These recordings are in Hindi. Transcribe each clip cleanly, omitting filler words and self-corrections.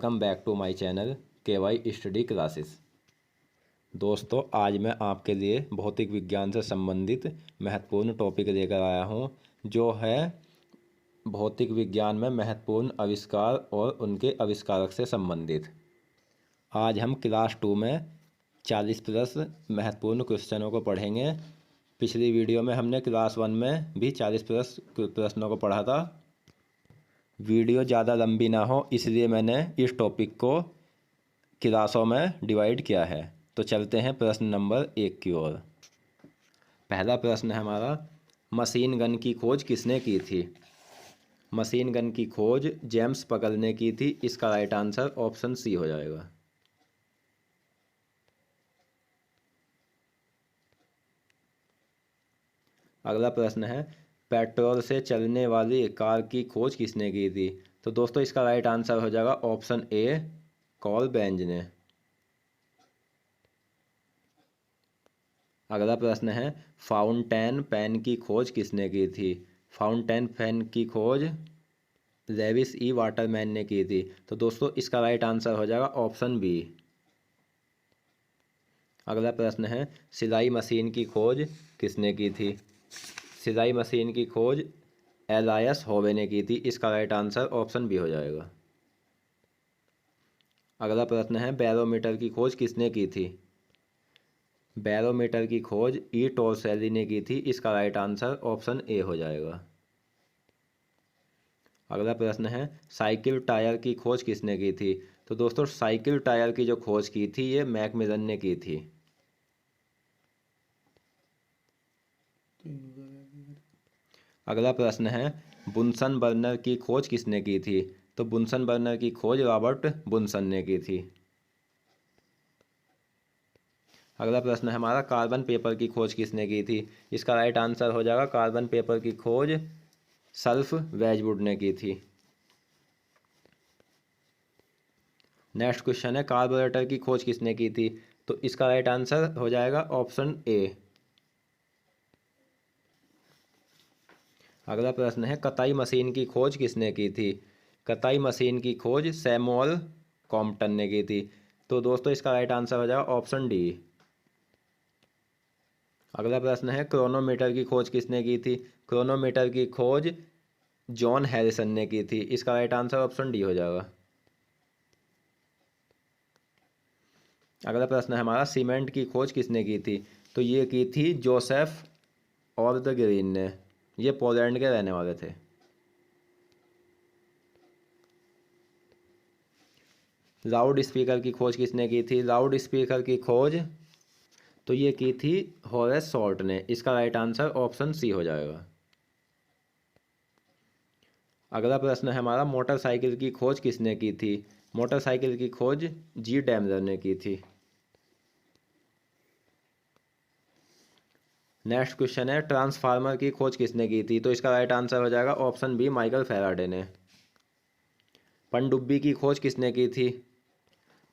Welcome back to my channel KY study classes. दोस्तों, आज मैं आपके लिए भौतिक विज्ञान से संबंधित महत्वपूर्ण टॉपिक लेकर आया हूं, जो है भौतिक विज्ञान में महत्वपूर्ण आविष्कार और उनके आविष्कारक से संबंधित। आज हम क्लास 2 में 40 प्लस महत्वपूर्ण क्वेश्चनों को पढ़ेंगे। पिछली वीडियो में हमने क्लास 1 में भी 40 प्लस प्रश्नों को पढ़ा था। वीडियो ज़्यादा लंबी ना हो इसलिए मैंने इस टॉपिक को क्लासों में डिवाइड किया है। तो चलते हैं प्रश्न नंबर 1 की ओर। पहला प्रश्न है हमारा, मशीन गन की खोज किसने की थी? मशीन गन की खोज जेम्स पगल ने की थी। इसका राइट आंसर ऑप्शन सी हो जाएगा। अगला प्रश्न है, पेट्रोल से चलने वाली कार की खोज किसने की थी? तो दोस्तों इसका राइट आंसर हो जाएगा ऑप्शन ए, कार्ल बेंज ने। अगला प्रश्न है, फाउंटेन पेन की खोज किसने की थी? फाउंटेन पेन की खोज लेविस ई वाटरमैन ने की थी। तो दोस्तों इसका राइट आंसर हो जाएगा ऑप्शन बी। अगला प्रश्न है, सिलाई मशीन की खोज किसने की थी? सिलाई मशीन की खोज एलायस होवे ने की थी। इसका राइट आंसर ऑप्शन बी हो जाएगा। अगला प्रश्न है, बैरोमीटर की खोज किसने की थी? बैरोमीटर की खोज ई टोरसेली ने की थी। इसका राइट आंसर ऑप्शन ए हो जाएगा। अगला प्रश्न है, साइकिल टायर की खोज किसने की थी? तो दोस्तों साइकिल टायर की जो खोज की थी ये मैकमिलन ने की थी। अगला प्रश्न है, बुनसन बर्नर की खोज किसने की थी? तो बुनसन बर्नर की खोज रॉबर्ट बुनसन ने की थी। अगला प्रश्न है हमारा, कार्बन पेपर की खोज किसने की थी? इसका राइट आंसर हो जाएगा कार्बन पेपर की खोज सल्फ वेजवुड ने की थी। नेक्स्ट क्वेश्चन है, कार्बोरेटर की खोज किसने की थी? तो इसका राइट आंसर हो जाएगा ऑप्शन ए। अगला प्रश्न है, कताई मशीन की खोज किसने की थी? कताई मशीन की खोज सैमुअल कॉम्पटन ने की थी। तो दोस्तों इसका राइट आंसर हो जाएगा ऑप्शन डी। अगला प्रश्न है, क्रोनोमीटर की खोज किसने की थी? क्रोनोमीटर की खोज जॉन हैरिसन ने की थी। इसका राइट आंसर ऑप्शन डी हो जाएगा। अगला प्रश्न है हमारा, सीमेंट की खोज किसने की थी? तो ये की थी जोसेफ और द ग्रीन ने। ये पोलैंड के रहने वाले थे। लाउड स्पीकर की खोज किसने की थी? लाउड स्पीकर की खोज तो ये की थी होरेस शॉर्ट ने। इसका राइट आंसर ऑप्शन सी हो जाएगा। अगला प्रश्न है हमारा, मोटरसाइकिल की खोज किसने की थी? मोटरसाइकिल की खोज जी डैमलर ने की थी। नेक्स्ट क्वेश्चन है, ट्रांसफार्मर की खोज किसने की थी? तो इसका राइट आंसर हो जाएगा ऑप्शन बी, माइकल फैराडे ने। पनडुब्बी की खोज किसने की थी?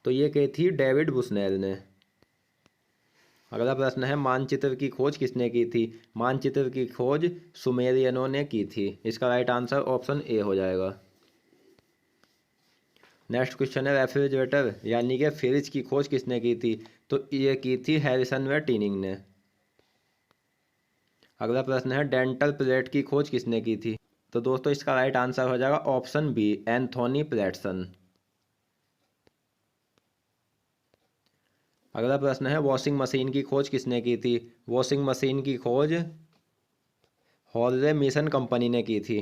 तो ये की थी डेविड बुस्नेल ने। अगला प्रश्न है, मानचित्र की खोज किसने की थी? मानचित्र की खोज सुमेरियनों ने की थी। इसका राइट आंसर ऑप्शन ए हो जाएगा। नेक्स्ट क्वेश्चन है, रेफ्रिजरेटर यानी कि फ्रिज की खोज किसने की थी? तो ये की थी हैरिसन व टीनिंग ने। अगला प्रश्न है, डेंटल प्लेट की खोज किसने की थी? तो दोस्तों इसका राइट आंसर हो जाएगा ऑप्शन बी, एंथोनी प्लेटसन। अगला प्रश्न है, वॉशिंग मशीन की खोज किसने की थी? वॉशिंग मशीन की खोज हॉर्ले मिशन कंपनी ने की थी।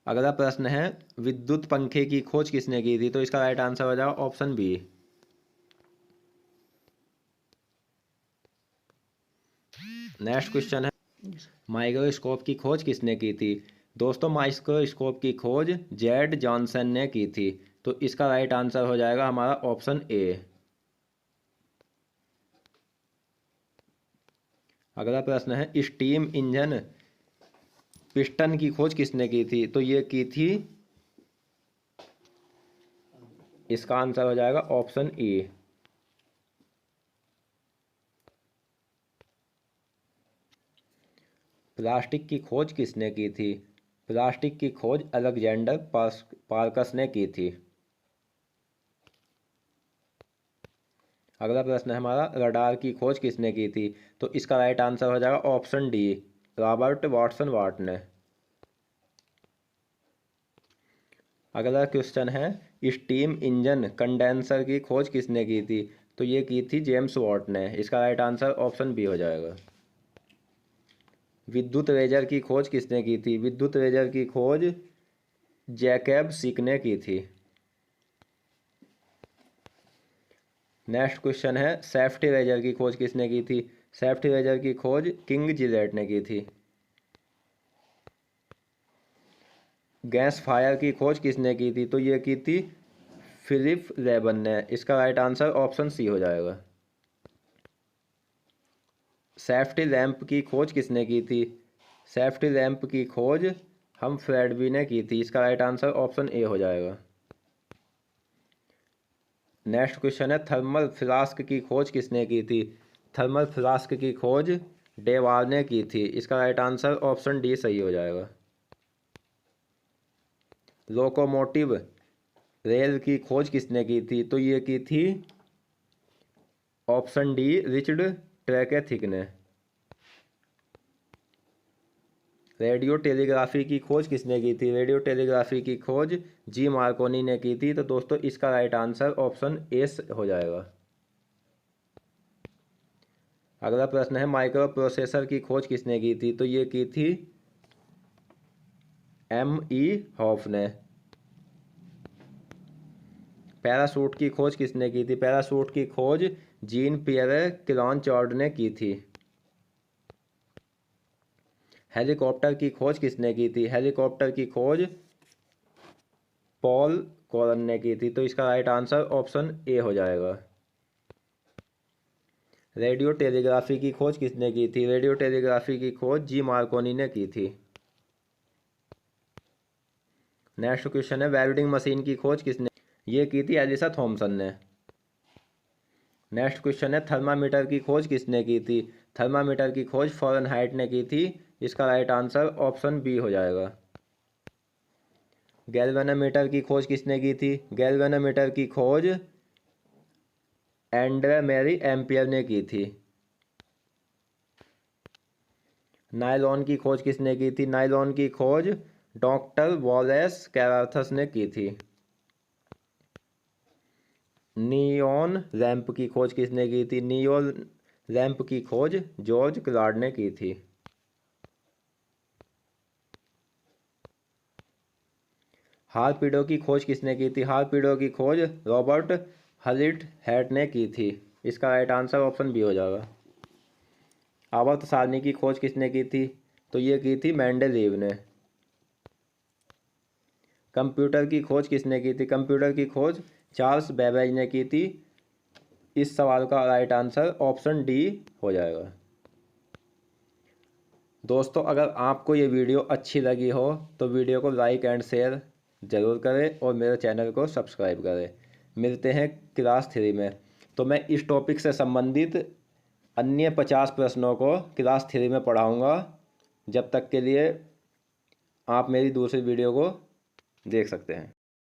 अगला प्रश्न है, विद्युत पंखे की खोज किसने की थी? तो इसका राइट आंसर हो जाएगा ऑप्शन बी। नेक्स्ट क्वेश्चन है, माइक्रोस्कोप की खोज किसने की थी? दोस्तों माइक्रोस्कोप की खोज जेड जॉनसन ने की थी। तो इसका राइट आंसर हो जाएगा हमारा ऑप्शन ए। अगला प्रश्न है, स्टीम इंजन पिस्टन की खोज किसने की थी? तो ये की थी, इसका आंसर हो जाएगा ऑप्शन ए। प्लास्टिक की खोज किसने की थी? प्लास्टिक की खोज अलेक्जेंडर पार्कस ने की थी। अगला प्रश्न है हमारा, रडार की खोज किसने की थी? तो इसका राइट आंसर हो जाएगा ऑप्शन डी, रॉबर्ट वाटसन वाट ने। अगला क्वेश्चन है, स्टीम इंजन कंडेंसर की खोज किसने की थी? तो ये की थी जेम्स वाट ने। इसका राइट आंसर ऑप्शन बी हो जाएगा। विद्युत रेजर की खोज किसने की थी? विद्युत रेजर की खोज जैकब सिक ने की थी। नेक्स्ट क्वेश्चन है, सेफ्टी रेजर की खोज किसने की थी? सेफ्टी रेजर की खोज किंग जिलेट ने की थी। गैस फायर की खोज किसने की थी? तो ये की थी फिलिप लेबन ने। इसका राइट आंसर ऑप्शन सी हो जाएगा। सेफ्टी लैंप की खोज किसने की थी? सेफ्टी लैंप की खोज हम फ्रेडबी ने की थी। इसका राइट आंसर ऑप्शन ए हो जाएगा। नेक्स्ट क्वेश्चन है, थर्मल फ्लास्क की खोज किसने की थी? थर्मल फ्लास्क की खोज डेवाल ने की थी। इसका राइट आंसर ऑप्शन डी सही हो जाएगा। लोकोमोटिव रेल की खोज किसने की थी? तो ये की थी ऑप्शन डी, रिचर्ड ट्रैकेथिक ने। रेडियो टेलीग्राफी की खोज किसने की थी? रेडियो टेलीग्राफी की खोज जी मार्कोनी ने की थी। तो दोस्तों इसका राइट आंसर ऑप्शन ए हो जाएगा। अगला प्रश्न है, माइक्रो प्रोसेसर की खोज किसने की थी? तो ये की थी M.E. हॉफ ने। पैराशूट की खोज किसने की थी? पैराशूट की खोज जीन पियरे किलॉन-चॉर्ड ने की थी। हेलीकॉप्टर की खोज किसने की थी? हेलीकॉप्टर की खोज पॉल कॉलन ने की थी। तो इसका राइट आंसर ऑप्शन ए हो जाएगा। रेडियो टेलीग्राफी की खोज किसने की थी? रेडियो टेलीग्राफी की खोज जी मार्कोनी ने की थी। नेक्स्ट क्वेश्चन है, वेल्डिंग मशीन की खोज किसने? ये की थी एलिसा थॉमसन ने। नेक्स्ट क्वेश्चन है, थर्मामीटर की खोज किसने की थी? थर्मामीटर की खोज फ़ारेनहाइट ने की थी। इसका राइट आंसर ऑप्शन बी हो जाएगा। गैल्वेनोमीटर की खोज किसने की थी? गैल्वेनोमीटर की खोज एंड्रे मैरी एम्पियर ने की थी। नायलॉन की खोज किसने की थी? नायलॉन की खोज डॉक्टर वॉलेस कैराथस ने की थी। नियॉन लैंप की खोज किसने की थी? नियॉन लैंप की खोज जॉर्ज क्लार्ड ने की थी। हार्पिडो की खोज किसने की थी? हार्पिडो की खोज रॉबर्ट हलिट हैट ने की थी। इसका राइट आंसर ऑप्शन बी हो जाएगा। आवर्त सारणी की खोज किसने की थी? तो ये की थी मेंडेलीव ने। कंप्यूटर की खोज किसने की थी? कंप्यूटर की खोज चार्ल्स बेबेज ने की थी। इस सवाल का राइट आंसर ऑप्शन डी हो जाएगा। दोस्तों अगर आपको ये वीडियो अच्छी लगी हो तो वीडियो को लाइक एंड शेयर ज़रूर करें और मेरे चैनल को सब्सक्राइब करें। मिलते हैं क्लास 3 में। तो मैं इस टॉपिक से संबंधित अन्य 50 प्रश्नों को क्लास 3 में पढ़ाऊँगा। जब तक के लिए आप मेरी दूसरी वीडियो को देख सकते हैं।